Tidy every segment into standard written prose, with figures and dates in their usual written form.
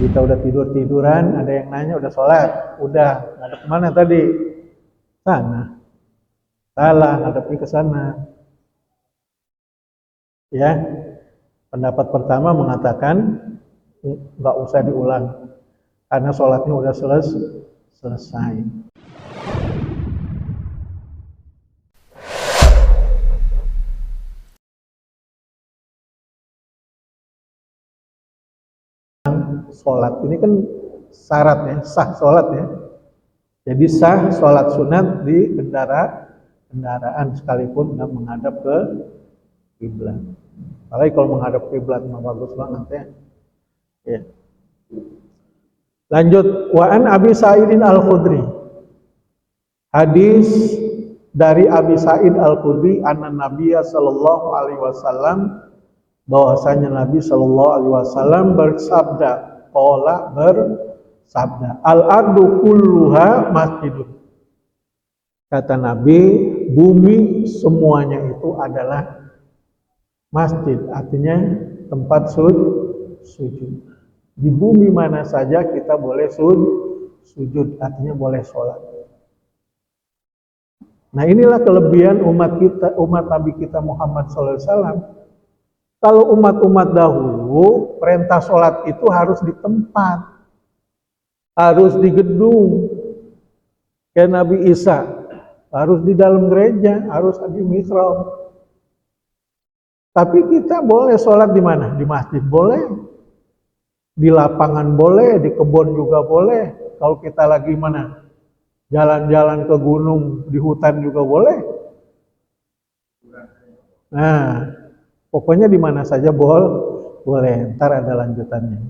Kita udah tiduran, ada yang nanya udah sholat, udah ngadep kemana tadi? Sana. Salah, ngadepi ke sana. Ya, pendapat pertama mengatakan nggak usah diulang karena sholatnya udah selesai. Sholat ini kan syarat ya, sah sholat ya. Jadi sah sholat sunat di kendaraan sekalipun nggak menghadap ke kiblat. Apalagi kalau menghadap kiblat mah bagus banget ya. Ya. Lanjut, wa an Abi Sa'idin Al-Khudri. Hadis dari Abi Sa'id Al-Khudri anna Nabiyya sallallahu alaihi wasallam, bahwasanya Nabi sallallahu alaihi wasallam bersabda, bersabda, al-ardu kulluha masjidun. Kata Nabi, bumi semuanya itu adalah masjid, artinya tempat sujud. Di bumi mana saja kita boleh sujud, artinya boleh sholat. Nah inilah kelebihan umat Nabi kita Muhammad SAW. Kalau umat-umat dahulu, perintah sholat itu harus di tempat, harus di gedung. Kayak Nabi Isa, harus di dalam gereja, harus di mihrab. Tapi kita boleh sholat di mana? Di masjid boleh. Di lapangan boleh, di kebun juga boleh. Kalau kita lagi mana? Jalan-jalan ke gunung, di hutan juga boleh. Nah, pokoknya di mana saja boleh. Ntar ada lanjutannya.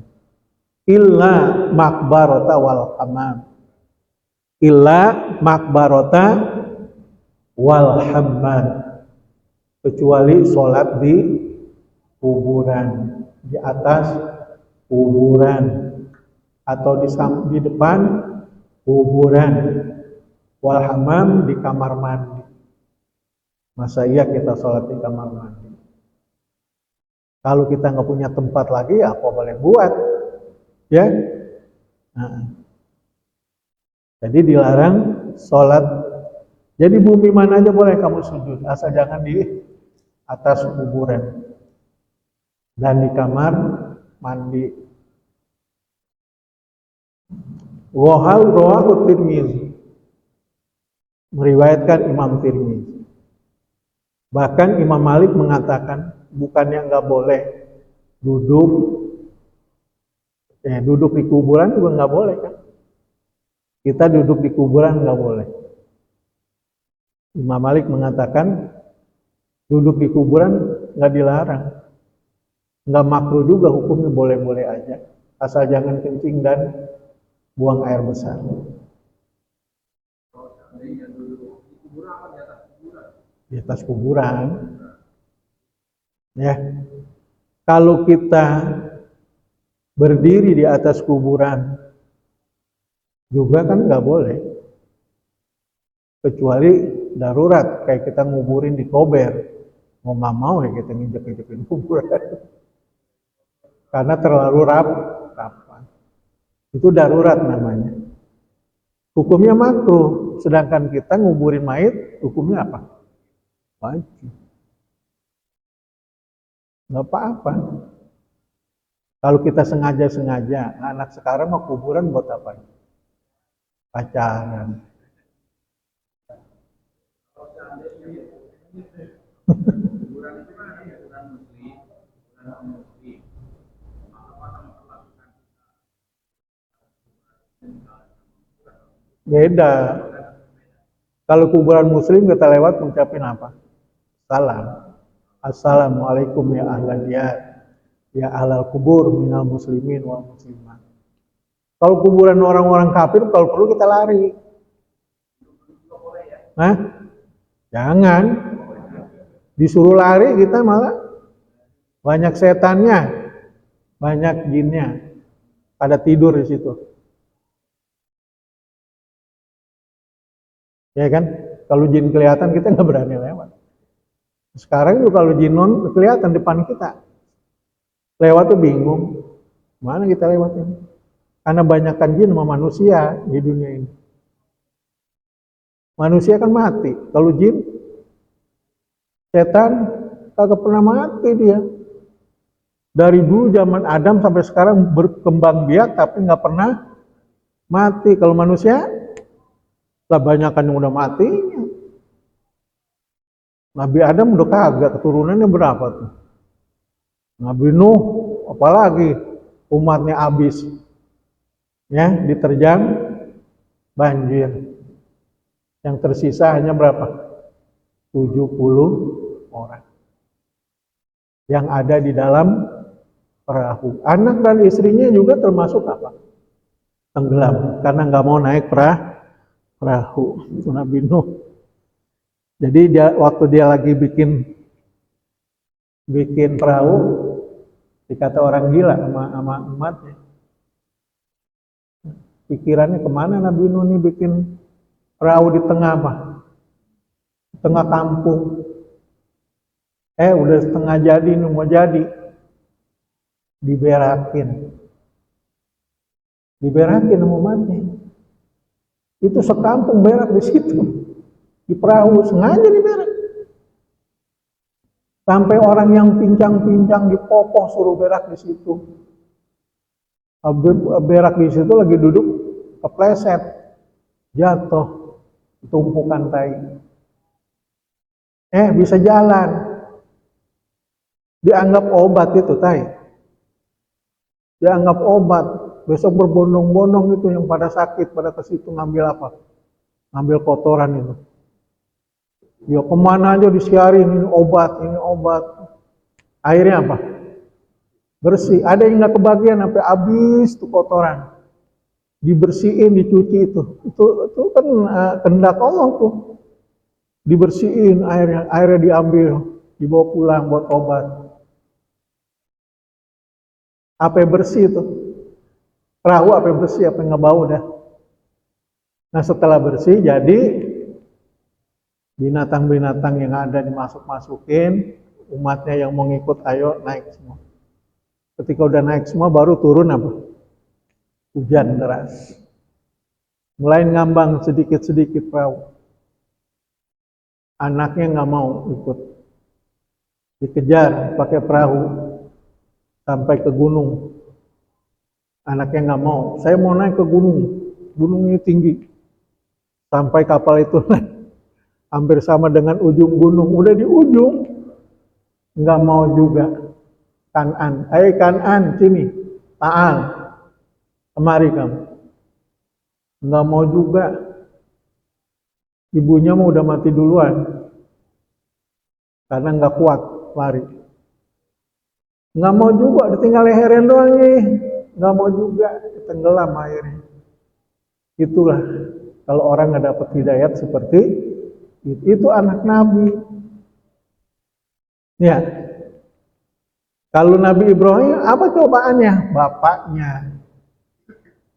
Illa makbarota wal hammam. Illa makbarota wal hammam. Kecuali sholat di kuburan, di atas kuburan atau di depan kuburan, wal hammam, di kamar mandi. Masa iya kita sholat di kamar mandi? Kalau kita nggak punya tempat lagi, apa boleh buat, ya? Nah. Jadi dilarang sholat. Jadi bumi mana aja boleh kamu sujud, asal jangan di atas kuburan dan di kamar mandi. Wahal rawahu Tirmizi, meriwayatkan Imam Tirmizi. Bahkan Imam Malik mengatakan bukannya nggak boleh duduk di kuburan juga nggak boleh kan? Kita duduk di kuburan nggak boleh. Imam Malik mengatakan duduk di kuburan nggak dilarang. Nggak makruh juga, hukumnya boleh-boleh aja, asal jangan kencing dan buang air besar. Di atas kuburan, ya. Kalau kita berdiri di atas kuburan juga kan nggak boleh, kecuali darurat, kayak kita nguburin di Kober, mau nggak mau ya kita nginjek-injekin kuburan. Karena terlalu rapat. Itu darurat namanya. Hukumnya makruh, sedangkan kita nguburin mayit, hukumnya apa? Wajib. Nggak apa-apa. Kalau kita sengaja, anak sekarang mau kuburan buat apa? Pacaran. Beda. Kalau kuburan muslim kita lewat mengucapin apa? Salam. Assalamualaikum ya ahlan diyar, ya ahlal kubur minal muslimin wal muslimat. Kalau kuburan orang-orang kafir, kalau perlu kita lari. Hah? Jangan. Disuruh lari kita malah banyak setannya, banyak jinnya, pada tidur di situ. Ya kan? Kalau jin kelihatan kita nggak berani lewat. Sekarang juga kalau jin non kelihatan depan kita, lewat tuh bingung, mana kita lewat ini? Karena banyakkan jin sama manusia di dunia ini. Manusia kan mati. Kalau jin, setan, kagak pernah mati dia. Dari dulu zaman Adam sampai sekarang berkembang biak tapi nggak pernah mati. Kalau manusia, lah banyakkan yang udah mati. Nabi Adam udah kagak, keturunannya berapa tuh? Nabi Nuh, apalagi umatnya habis. Ya, diterjang banjir. Yang tersisa hanya berapa? 70 orang. Yang ada di dalam perahu. Anak dan istrinya juga termasuk apa? Tenggelam. Karena nggak mau naik perahu. Itu Nabi Nuh. Jadi waktu dia lagi bikin perahu, dikata orang gila sama umatnya. Pikirannya kemana Nabi Nuh nih bikin perahu di tengah apa? Di tengah kampung. Udah setengah jadi, nih mau jadi. Diberakin sama umatnya. Itu sekampung berak di situ. Di perahu, sengaja diberak. Sampai orang yang pincang-pincang dipopoh suruh berak di situ. Berak di situ lagi duduk, kepleset, jatuh, tumpukan tai. Bisa jalan. Dianggap obat itu tai. Dianggap obat. Besok berbondong-bondong itu yang pada sakit, pada ke situ ngambil apa? Ngambil kotoran itu. Ya kemana aja disiarin, ini obat. Akhirnya apa? Bersih. Ada yang nggak kebagian sampai habis tuh kotoran. Dibersihin, dicuci itu. Itu kan kehendak Allah tuh. Dibersihin, airnya diambil, dibawa pulang buat obat. Apa yang bersih itu? Perahu apa yang bersih, apa yang nggak bau dah. Nah setelah bersih, jadi binatang-binatang yang ada dimasuk-masukin, umatnya yang mau ngikut, ayo naik semua. Ketika udah naik semua, baru turun apa? Hujan deras. Mulai ngambang sedikit-sedikit perahu. Anaknya nggak mau ikut. Dikejar pakai perahu sampai ke gunung. Anaknya nggak mau. Saya mau naik ke gunung. Gunungnya tinggi. Sampai kapal itu naik. Hampir sama dengan ujung gunung. Udah di ujung. Nggak mau juga. Kan'an. Kan'an, sini. Ta'al. Kemari kamu. Nggak mau juga. Ibunya mau udah mati duluan. Karena nggak kuat lari. Nggak mau juga. Tinggal leherin doang nih. Nggak mau juga. Tenggelam akhirnya. Itulah. Kalau orang nggak dapat hidayat seperti itu anak Nabi. Ya. Kalau Nabi Ibrahim, apa cobaannya? Bapaknya.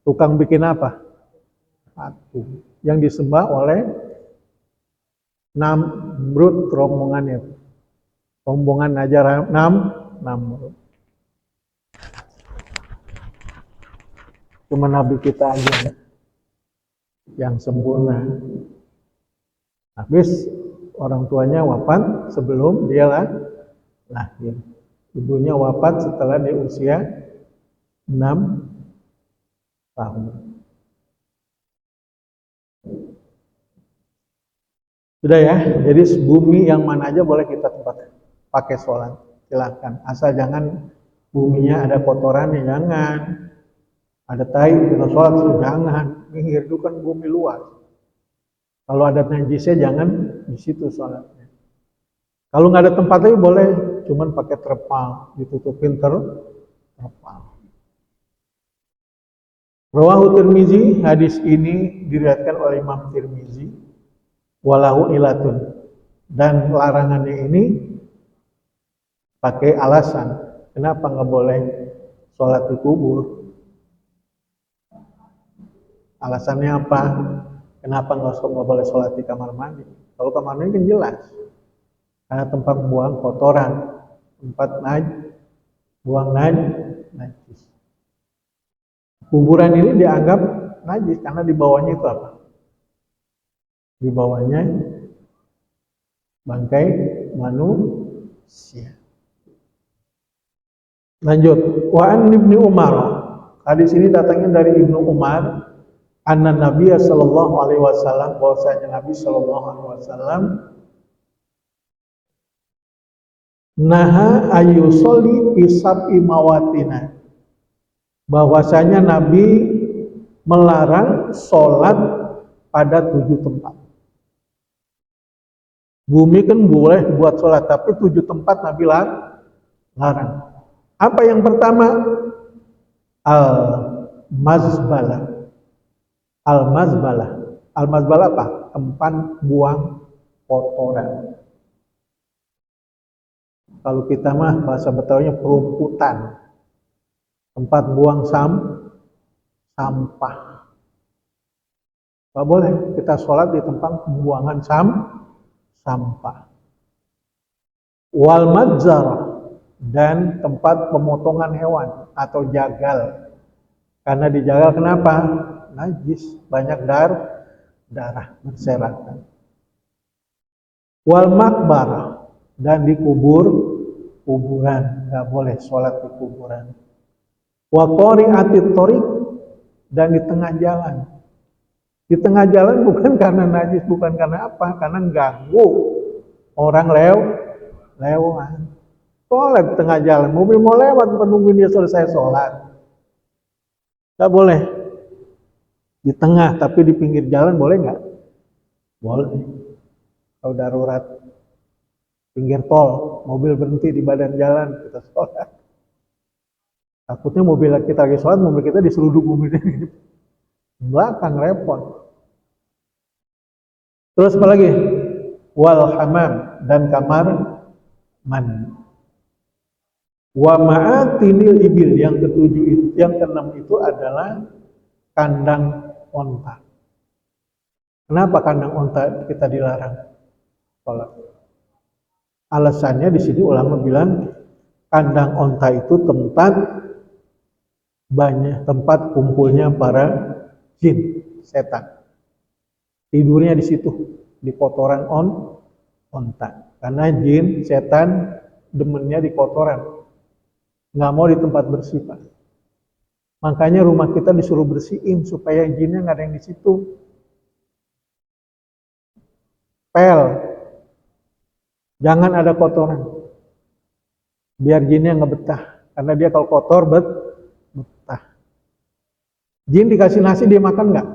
Tukang bikin apa? Patung. Yang disembah oleh Namrud rombongannya. Rombongan ajaran Namrud. Cuma Nabi kita aja yang sempurna. Habis orang tuanya wafat sebelum dia lahir. Ibunya wafat setelah dia usia 6 tahun. Sudah ya, jadi bumi yang mana aja boleh kita tempat pakai sholat, silahkan. Asal jangan buminya ada kotorannya, jangan. Ada tai, kita sholat, jangan. Minggir, itu kan bumi luas. Kalau ada najisnya, jangan di situ sholatnya. Kalau nggak ada tempat lagi boleh, cuman pakai terpal, ditutupin terpal. Rawahu Tirmizi, hadis ini diriwayatkan oleh Imam Tirmizi. Walahu ilatun, dan larangannya ini pakai alasan kenapa nggak boleh sholat di kubur. Alasannya apa? Kenapa nggak boleh sholat di kamar mandi? Kalau kamar mandi kan jelas, karena tempat buang kotoran, tempat buang najis. Kuburan ini dianggap najis karena di bawahnya itu apa? Di bawahnya bangkai manusia. Lanjut, wa an Ibnu Umar. Hadis ini datangnya dari Ibnu Umar, anna Nabi sallallahu alaihi wasallam, bahwasanya Nabi sallallahu alaihi wasallam naha ayyusolli fi sab'i mawatina. Bahwasanya Nabi melarang sholat pada 7 tempat. Bumi kan boleh buat sholat, tapi 7 tempat Nabi larang. Apa yang pertama? Al-mazbalah. Al-mazbalah. Al-mazbalah apa? Tempat buang kotoran. Kalau kita mah bahasa Betawinya perumputan. Tempat buang sampah. Gak boleh kita sholat di tempat pembuangan sampah. Wal majzarah, dan tempat pemotongan hewan atau jagal. Karena di jagal kenapa? Najis, banyak darah berserakan. Wal makbarah, dan di kuburan, nggak boleh sholat di kuburan. Wa qari'atit thoriq, dan di tengah jalan. Di tengah jalan bukan karena najis, bukan karena apa? Karena ganggu orang lewat. Sholat di tengah jalan, mobil mau lewat, menungguin dia selesai sholat. Gak boleh. Di tengah, tapi di pinggir jalan boleh nggak? Boleh. Kalau darurat, pinggir tol, mobil berhenti di badan jalan, kita sholat. Takutnya mobil kita lagi sholat, mobil kita diseruduk mobilnya di belakang, repot. Terus apa lagi? Wal hamam, dan kamar mandi. Wa ma'atinil ibil, yang ketujuh itu, yang keenam itu adalah kandang onta. Kenapa kandang onta kita dilarang sholat? Alasannya di sini ulama bilang kandang onta itu tempat kumpulnya para jin, setan. Tidurnya di situ, di kotoran onta. Karena jin, setan demennya di kotoran. Nggak mau di tempat bersih, Pak. Makanya rumah kita disuruh bersihin supaya jinnya nggak ada yang di situ. Pel, jangan ada kotoran, biar jinnya nggak betah. Karena dia kalau kotor betah. Jin dikasih nasi dia makan nggak?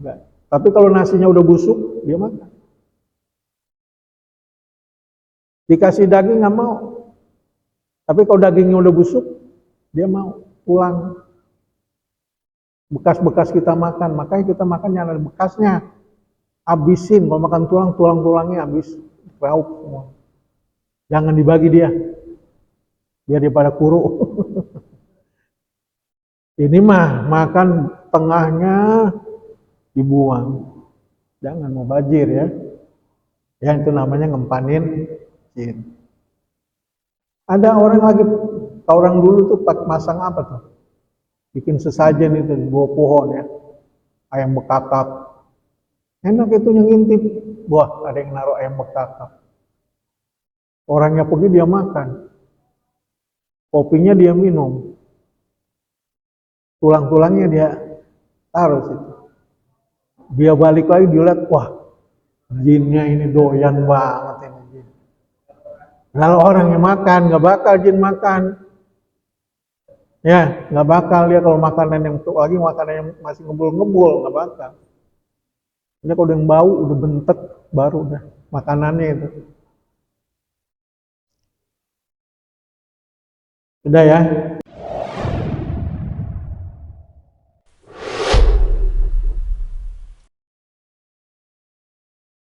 Nggak. Tapi kalau nasinya udah busuk dia makan. Dikasih daging nggak mau. Tapi kalau dagingnya udah busuk, dia mau pulang. Bekas-bekas kita makan, makanya kita makan yang ada bekasnya. Habisin, kalau makan tulang, tulang-tulangnya habis. Rauk semua. Jangan dibagi dia. Biar dia pada kuru. Ini mah makan tengahnya dibuang. Jangan mau bajir ya. Yang itu namanya ngempanin jin. Ada orang dulu tuh masang apa tuh? Bikin sesajen itu di bawah pohon ya. Ayam bekakak. Enak itu yang ngintip. Wah, ada yang naruh ayam bekakak. Orangnya pergi dia makan. Kopinya dia minum. Tulang-tulangnya dia taruh situ. Dia balik lagi dia lihat, wah, jinnya ini doyan banget ini jin. Kalau orang yang makan, nggak bakal jin makan. Ya, nggak bakal dia kalau makanan yang lagi makanan yang masih ngebul-ngebul, nggak bakal. Ini kalau udah yang bau, udah bentek, baru udah makanannya itu. Udah ya.